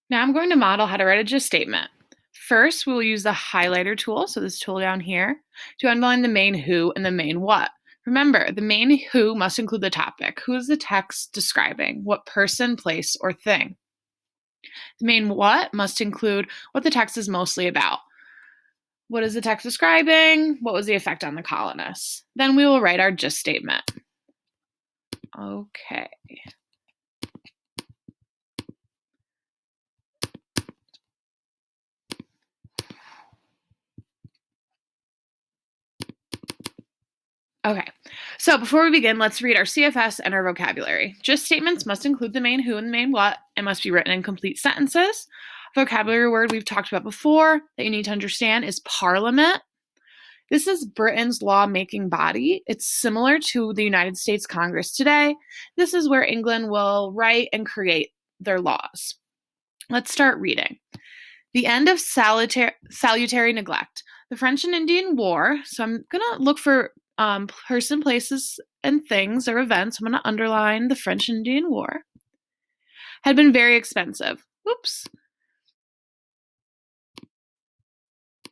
Now I'm going to model how to write a gist statement. First, we'll use the highlighter tool, so this tool down here, to underline the main who and the main what. Remember, the main who must include the topic. Who is the text describing? What person, place, or thing? The main what must include what the text is mostly about. What is the text describing? What was the effect on the colonists? Then we will write our gist statement. Okay. Okay, so before we begin, let's read our CFS and our vocabulary. Gist statements must include the main who and the main what and must be written in complete sentences. Vocabulary word we've talked about before that you need to understand is parliament. This is Britain's law-making body. It's similar to the United States Congress today. This is where England will write and create their laws. Let's start reading. The end of salutary neglect. The French and Indian War. So I'm going to look for person, places, and things or events. I'm going to underline the French and Indian War. Had been very expensive. Oops.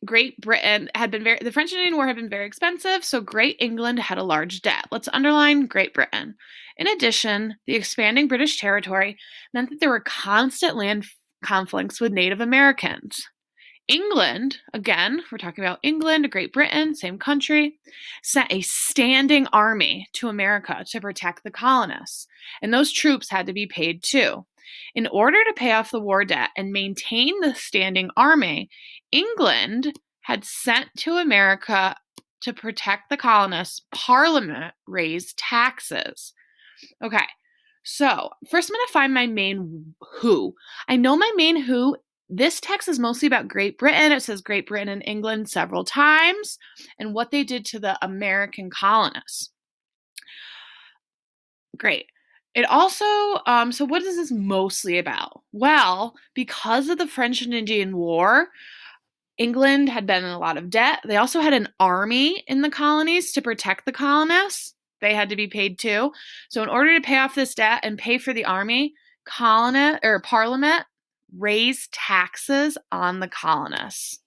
Great Britain the French and Indian War had been very expensive, so Great England had a large debt. Let's underline Great Britain. In addition, the expanding British territory meant that there were constant land conflicts with Native Americans. England, again, we're talking about England, Great Britain, same country, sent a standing army to America to protect the colonists, and those troops had to be paid too. In order to pay off the war debt and maintain the standing army, England had sent to America to protect the colonists. Parliament raised taxes. Okay, so first I'm going to find my main who. I know my main who. This text is mostly about Great Britain. It says Great Britain and England several times and what they did to the American colonists. Great. It also, so what is this mostly about? Well, because of the French and Indian War, England had been in a lot of debt. They also had an army in the colonies to protect the colonists. They had to be paid too. So in order to pay off this debt and pay for the army, Parliament raised taxes on the colonists.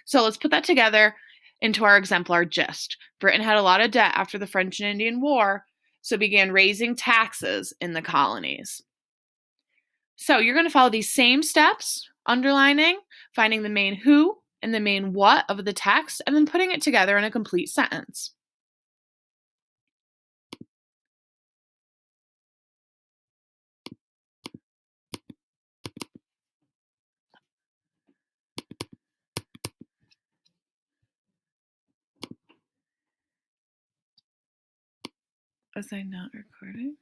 So let's put that together into our exemplar gist. Britain had a lot of debt after the French and Indian War, so began raising taxes in the colonies. So you're going to follow these same steps, underlining, finding the main who and the main what of the text, and then putting it together in a complete sentence. Was I not recording?